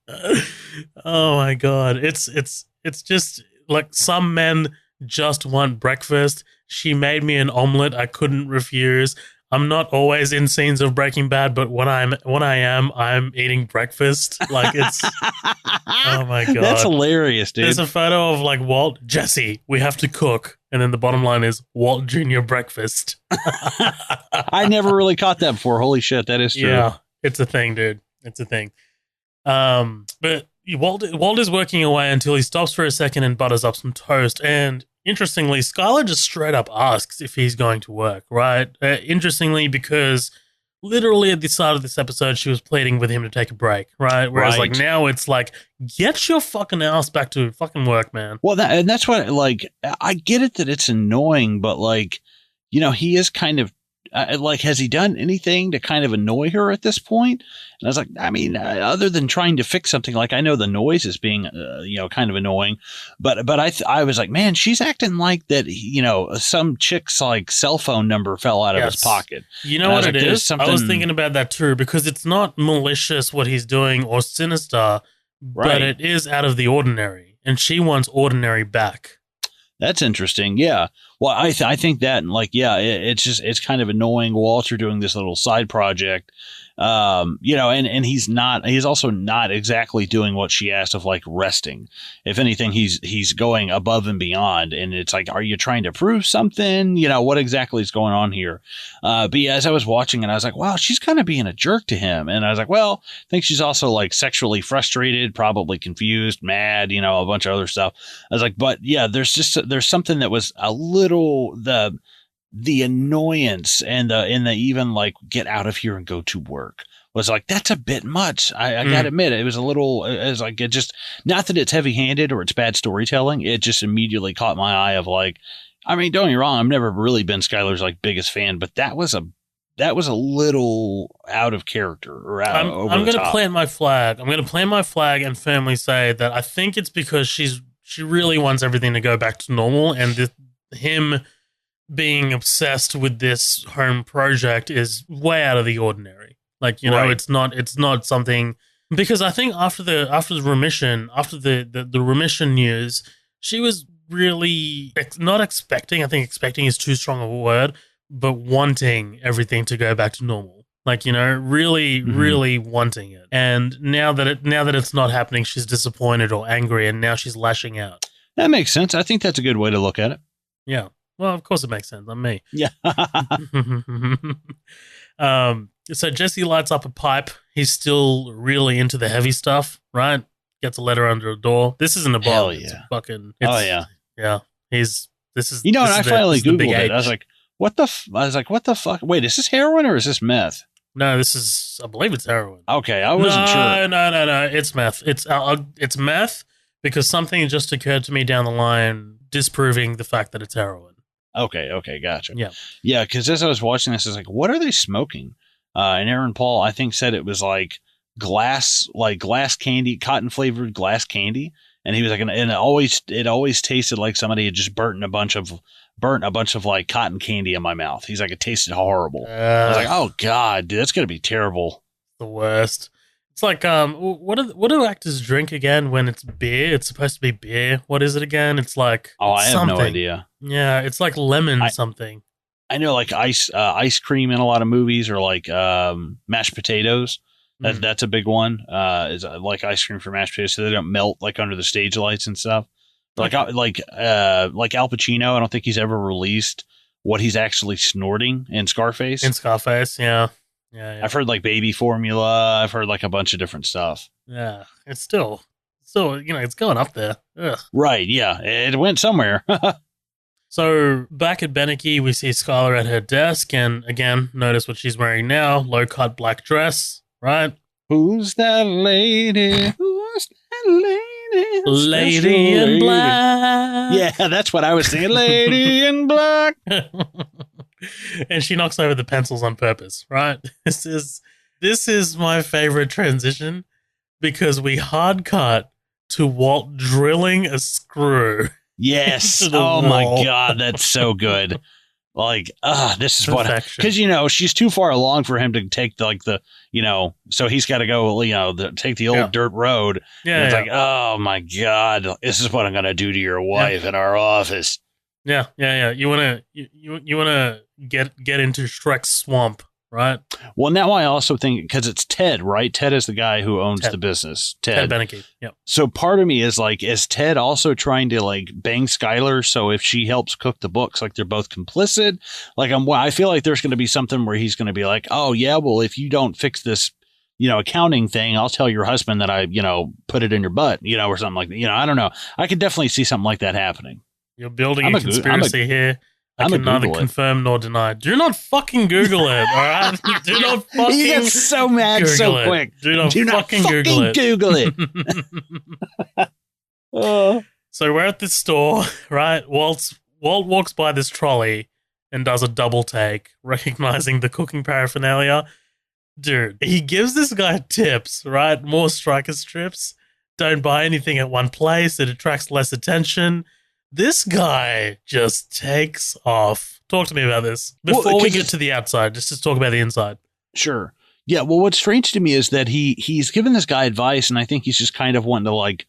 oh my God. It's just like some men just want breakfast. She made me an omelet I couldn't refuse. I'm not always in scenes of Breaking Bad, but when I am, I'm eating breakfast. Like, it's, oh my God. That's hilarious, dude. There's a photo of like Walt, Jesse, we have to cook. And then the bottom line is Walt Jr. breakfast. I never really caught that before. Holy shit, that is true. Yeah, it's a thing, dude. It's a thing. But Walt is working away until he stops for a second and butters up some toast. And interestingly, Skyler just straight up asks if he's going to work, right? Interestingly, because literally at the start of this episode, she was pleading with him to take a break, right? Whereas like now it's like, get your fucking ass back to fucking work, man. Well, that's what, like, I get it that it's annoying, but like, you know, he is kind of, like, has he done anything to kind of annoy her at this point? And I was like, I mean, other than trying to fix something, like, I know the noise is being, kind of annoying, but I was like, man, she's acting like that, some chick's like cell phone number fell out of his pocket. You know what it is? I was thinking about that too, because it's not malicious what he's doing or sinister, but it is out of the ordinary, and she wants ordinary back. That's interesting. Yeah. Well, I think that, like, yeah, it's kind of annoying. Walter doing this little side project, and he's also not exactly doing what she asked of, like, resting. If anything, he's going above and beyond. And it's like, are you trying to prove something? What exactly is going on here? But yeah, as I was watching it, I was like, wow, she's kind of being a jerk to him. And I was like, well, I think she's also, like, sexually frustrated, probably confused, mad, a bunch of other stuff. I was like, but yeah, there's something that was a little, the annoyance and the even, like, get out of here and go to work was like, that's a bit much. I gotta admit, it was a little, it was like, it just, not that it's heavy handed or it's bad storytelling. It just immediately caught my eye of, like, I mean, don't get me wrong, I've never really been Skyler's, like, biggest fan, but that was a little out of character or out over I'm the going to top. plant my flag. I'm going to plant my flag and firmly say that I think it's because she really wants everything to go back to normal, and him being obsessed with this home project is way out of the ordinary. Like, right. It's not something, because I think after the remission news, she was really not expecting. I think expecting is too strong of a word, but wanting everything to go back to normal. Like, really, really wanting it. And now that it's not happening, she's disappointed or angry, and now she's lashing out. That makes sense. I think that's a good way to look at it. Yeah. Well, of course it makes sense. I'm me. Yeah. So Jesse lights up a pipe. He's still really into the heavy stuff, right? Gets a letter under a door. This isn't a bomb. Hell yeah. It's fucking. Yeah. Yeah. This is. And I finally Googled it. H. I was like, what the fuck? Wait, is this heroin or is this meth? No, I believe it's heroin. Okay, I wasn't sure. No. It's meth. It's meth because something just occurred to me down the line, disproving the fact that it's heroin. Okay, gotcha. Yeah, because as I was watching this, I was like, what are they smoking? And Aaron Paul, I think, said it was like glass candy, cotton flavored glass candy, and he was like, and it always tasted like somebody had just burnt a bunch of like cotton candy in my mouth. He's like, it tasted horrible. I was like, oh god, dude, that's gonna be terrible. The worst. It's like, what do actors drink again when it's beer? It's supposed to be beer. What is it again? It's like, I have something. no idea. Yeah, it's like lemon something. I know, like ice cream in a lot of movies, or like mashed potatoes. That's a big one. Is like ice cream for mashed potatoes, so they don't melt like under the stage lights and stuff. Like Al Pacino, I don't think he's ever released what he's actually snorting in Scarface. Yeah. I've heard like baby formula. I've heard like a bunch of different stuff. Yeah, it's still, it's going up there. Ugh. Right, yeah. It went somewhere. So back at Beneke, we see Skyler at her desk, and again, notice what she's wearing now, low-cut black dress, right? Who's that lady? Who's that lady? Lady in black. Yeah, that's what I was saying. Lady in black. And she knocks over the pencils on purpose, right? This is my favorite transition because we hard cut to Walt drilling a screw. Yes. Oh my god, that's so good. Like, this is perfection. Because she's too far along for him to take so he's got to go, take the old dirt road. Yeah. And it's like, oh my god, this is what I'm gonna do to your wife in our office. Yeah. You wanna get into Shrek's swamp, right? Well, now I also think, because it's Ted, right? Ted is the guy who owns the business. Ted Beneke. Yep. So part of me is like, is Ted also trying to like bang Skyler? So if she helps cook the books, like they're both complicit. Like I feel like there's going to be something where he's going to be like, oh yeah, well if you don't fix this, accounting thing, I'll tell your husband that I, put it in your butt, or something like that. I don't know. I could definitely see something like that happening. You're building a conspiracy here. I can neither confirm nor deny. Do not fucking Google it, all right? Do not fucking You get so mad Google so it. quick. Do not fucking Google it. So we're at this store, right? Walt walks by this trolley and does a double take, recognizing the cooking paraphernalia. Dude, he gives this guy tips, right? More striker strips. Don't buy anything at one place. It attracts less attention. This guy just takes off. Talk to me about this. Before we get to the outside, just to talk about the inside. Sure. Yeah, well, what's strange to me is that he's given this guy advice, and I think he's just kind of wanting to, like,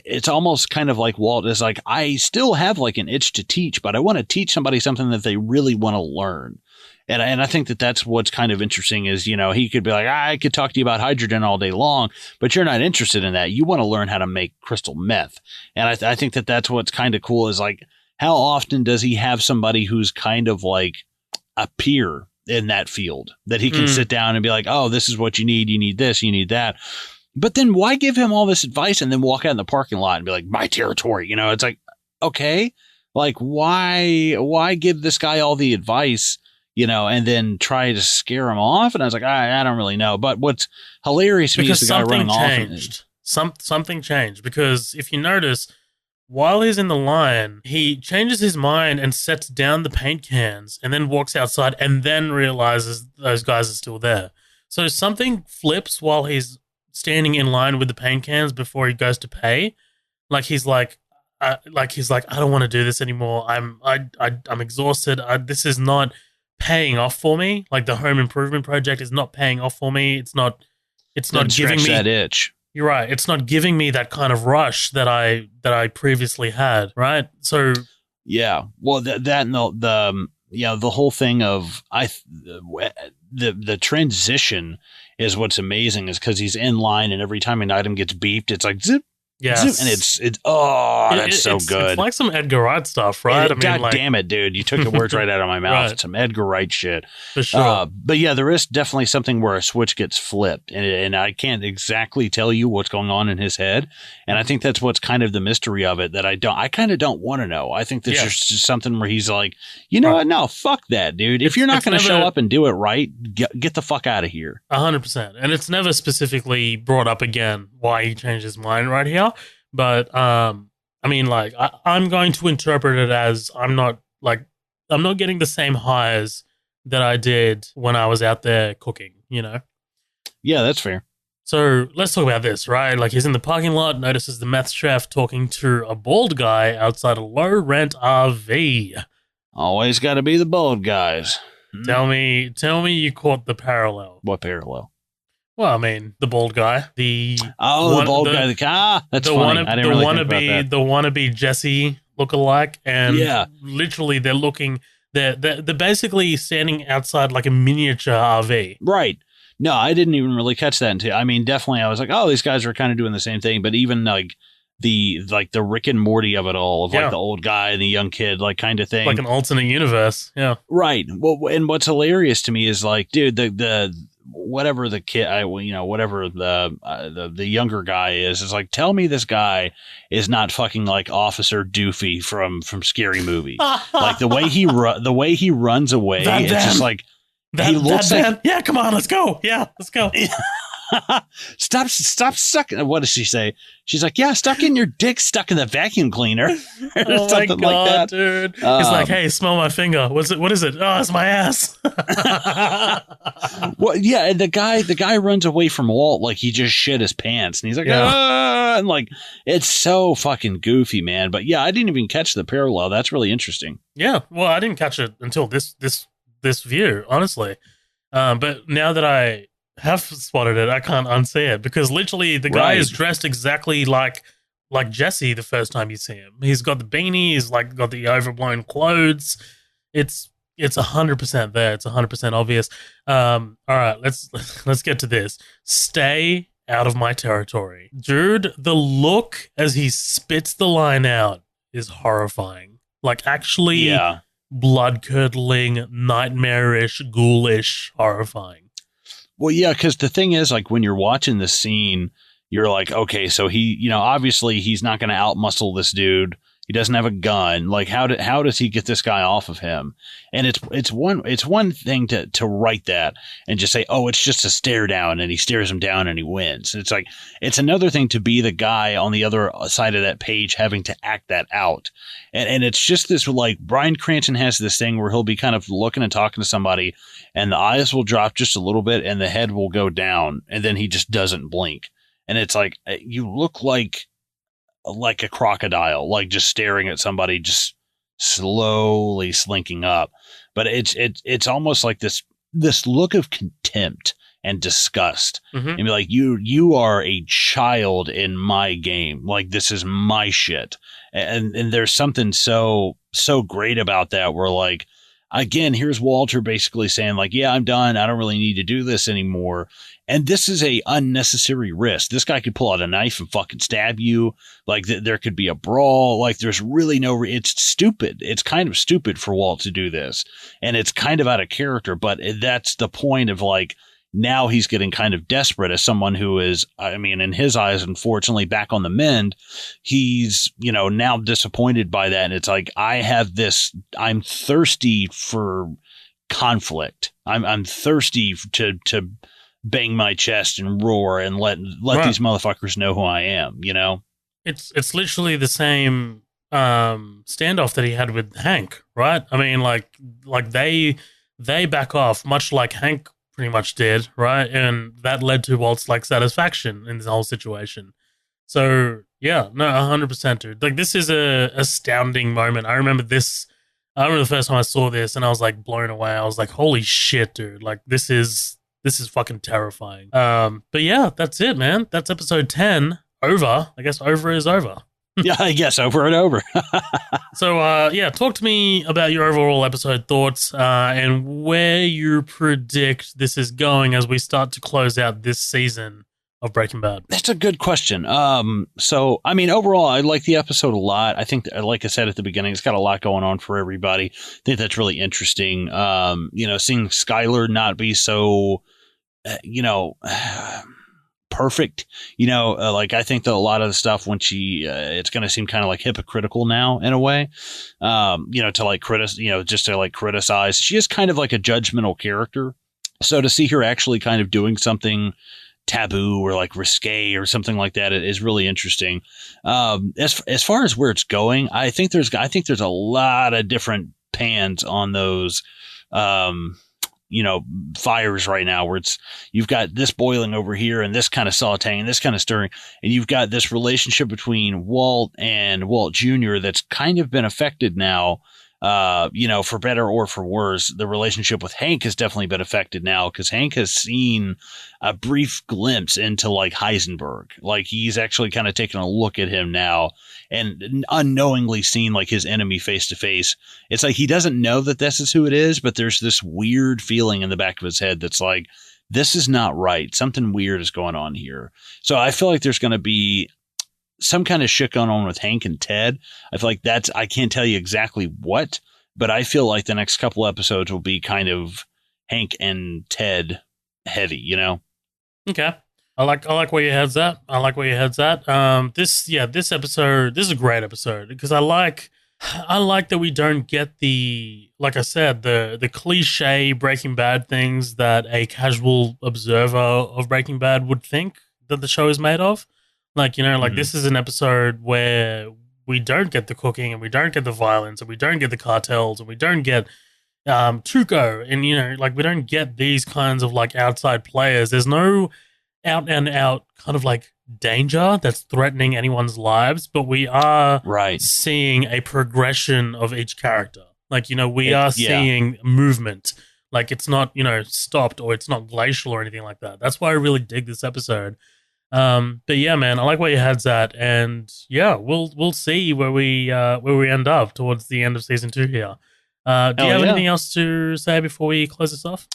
it's almost kind of like Walt is like, I still have like an itch to teach, but I want to teach somebody something that they really want to learn. And I think that that's what's kind of interesting is, you know, he could be like, I could talk to you about hydrogen all day long, but you're not interested in that. You want to learn how to make crystal meth. And I think that that's what's kind of cool is like, how often does he have somebody who's kind of like a peer in that field that he can sit down and be like, oh, this is what you need. You need this, you need that. But then why give him all this advice and then walk out in the parking lot and be like, my territory? You know, it's like, okay, like why give this guy all the advice, you know, and then try to scare him off? And I was like, I don't really know. But what's hilarious to me is the guy running off. Something changed because if you notice, while he's in the line, he changes his mind and sets down the paint cans and then walks outside and then realizes those guys are still there. So something flips while he's standing in line with the paint cans before he goes to pay. He's like, I don't want to do this anymore. I'm exhausted. This is not paying off for me. Like the home improvement project is not paying off for me. It's not giving me that itch. You're right. It's not giving me that kind of rush that I previously had. Right. So yeah. Well, that and the whole thing of the transition is what's amazing is because he's in line and every time an item gets beeped, it's like zip. Yes. And it's that's so good. It's like some Edgar Wright stuff, right? God damn it, dude. You took the words right out of my mouth. Right. It's some Edgar Wright shit. For sure. But yeah, there is definitely something where a switch gets flipped. And I can't exactly tell you what's going on in his head. And I think that's what's kind of the mystery of it that I kind of don't want to know. I think there's just something where he's like, you know what? No, fuck that, dude. If you're not going to show up and do it right, get the fuck out of here. 100%. And it's never specifically brought up again why he changed his mind right here. But I mean, like, I'm going to interpret it as I'm not getting the same highs that I did when I was out there cooking, you know? Yeah, that's fair. So let's talk about this, right? Like, he's in the parking lot, notices the meth chef talking to a bald guy outside a low-rent RV. Always got to be the bald guys. Tell me you caught the parallel. What parallel? Well, I mean, the bald guy. The bald guy. That's funny. I didn't really think about that. The wannabe Jesse lookalike. And literally they're basically standing outside like a miniature RV. Right. No, I didn't even really catch that until, I mean, definitely I was like, oh, these guys are kind of doing the same thing. But even like the Rick and Morty of it all, of like the old guy and the young kid, like kind of thing. Like an alternate universe. Yeah. Right. Well, and what's hilarious to me is like, dude, the whatever the kid, whatever the younger guy is like, tell me this guy is not fucking like Officer Doofy from Scary Movie. Like the way he runs away, it's just like he looks like, yeah, come on, let's go. Yeah, let's go. Stop stuck. What does she say? She's like, yeah, stuck in your dick, stuck in the vacuum cleaner. Oh my God, like that. Dude. He's like, hey, smell my finger. What is it? Oh, it's my ass. Well, yeah, and the guy runs away from Walt like he just shit his pants. And he's like, and like, it's so fucking goofy, man. But yeah, I didn't even catch the parallel. That's really interesting. Yeah, well, I didn't catch it until this view, honestly. But now that I have spotted it, I can't unsee it because literally the guy is dressed exactly like Jesse the first time you see him. He's got the beanie, he's like got the overblown clothes. It's 100% there. It's 100% obvious. All right, let's get to this. Stay out of my territory. Dude, the look as he spits the line out is horrifying. Like actually blood-curdling, nightmarish, ghoulish, horrifying. Well, yeah, because the thing is, like, when you're watching the scene, you're like, okay, so he, you know, obviously he's not going to outmuscle this dude. He doesn't have a gun. Like, how does he get this guy off of him? And it's one thing to write that and just say, oh, it's just a stare down, and he stares him down and he wins. It's like, it's another thing to be the guy on the other side of that page having to act that out. And it's just this, like, Bryan Cranston has this thing where he'll be kind of looking and talking to somebody, and the eyes will drop just a little bit and the head will go down, and then he just doesn't blink. And it's like, you look like a crocodile, like just staring at somebody, just slowly slinking up. But it's almost like this this look of contempt and disgust, Mm-hmm. and be like, you are a child in my game. Like, this is my shit. And there's something so great about that, where like, again, here's Walter basically saying like, yeah, I'm done. I don't really need to do this anymore. And this is a unnecessary risk. This guy could pull out a knife and fucking stab you. Like, there could be a brawl. Like, there's really it's stupid. It's kind of stupid for Walt to do this. And it's kind of out of character, but that's the point of like, now he's getting kind of desperate as someone who is, I mean, in his eyes, unfortunately, back on the mend. He's, now disappointed by that. And it's like, I'm thirsty for conflict. I'm thirsty to bang my chest and roar and let Right. these motherfuckers know who I am, It's literally the same standoff that he had with Hank, right? I mean, like they back off, much like Hank pretty much did, right? And that led to Walt's like satisfaction in this whole situation. So yeah, no, 100%, dude. Like, this is a astounding moment. I remember the first time I saw this, and I was like blown away. I was like, holy shit, dude! Like, this is fucking terrifying. But yeah, that's it, man. That's episode 10 over. I guess over is over. Yeah, I guess over and over. So, yeah, talk to me about your overall episode thoughts and where you predict this is going as we start to close out this season of Breaking Bad. That's a good question. So, I mean, overall, I like the episode a lot. I think, like I said at the beginning, it's got a lot going on for everybody. I think that's really interesting. Seeing Skyler not be so, perfect, like, I think that a lot of the stuff when she it's going to seem kind of like hypocritical now in a way, to like just to like criticize. She is kind of like a judgmental character, so to see her actually kind of doing something taboo or like risque or something like that is really interesting. As far as where it's going, I think there's a lot of different pans on those fires right now, where you've got this boiling over here and this kind of sauteing and this kind of stirring, and you've got this relationship between Walt and Walt Jr. that's kind of been affected now, for better or for worse. The relationship with Hank has definitely been affected now, because Hank has seen a brief glimpse into like Heisenberg. Like, he's actually kind of taken a look at him now and unknowingly seen like his enemy face to face. It's like he doesn't know that this is who it is, but there's this weird feeling in the back of his head that's like, this is not right. Something weird is going on here. So I feel like there's going to be some kind of shit going on with Hank and Ted. I feel like I can't tell you exactly what, but I feel like the next couple episodes will be kind of Hank and Ted heavy, Okay. I like where your head's at. This episode, this is a great episode, because I like that we don't get like I said, the cliche Breaking Bad things that a casual observer of Breaking Bad would think that the show is made of. Like, This is an episode where we don't get the cooking, and we don't get the violence, and we don't get the cartels, and we don't get Tuco, and we don't get these kinds of like outside players. There's no out and out kind of like danger that's threatening anyone's lives, but we are seeing a progression of each character. Like, we are seeing movement. Like, it's not, stopped, or it's not glacial or anything like that. That's why I really dig this episode. But yeah, man, I like where your head's at, and yeah, we'll see where we end up towards the end of season 2 here. Do you have anything else to say before we close this off?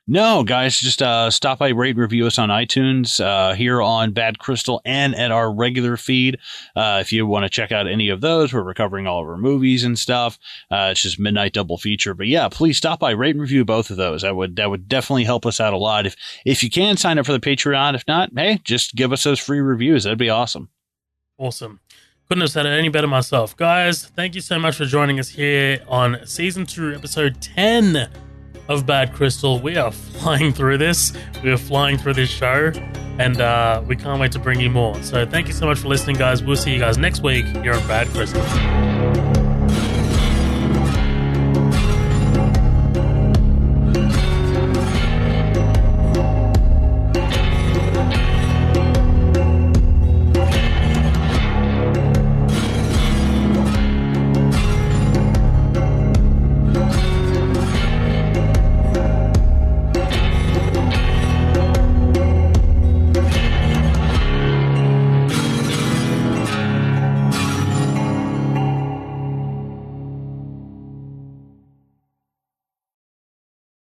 No, guys, just stop by, rate, review us on iTunes, here on Bad Crystal, and at our regular feed. If you want to check out any of those, we're recovering all of our movies and stuff. It's just midnight double feature. But yeah, please stop by, rate, and review both of those. That would definitely help us out a lot. If you can, sign up for the Patreon. If not, hey, just give us those free reviews. That'd be awesome. Awesome. Couldn't have said it any better myself. Guys, thank you so much for joining us here on season 2, episode 10 of Bad Crystal. We are flying through this. We are flying through this show, and we can't wait to bring you more. So thank you so much for listening, guys. We'll see you guys next week here on Bad Crystal.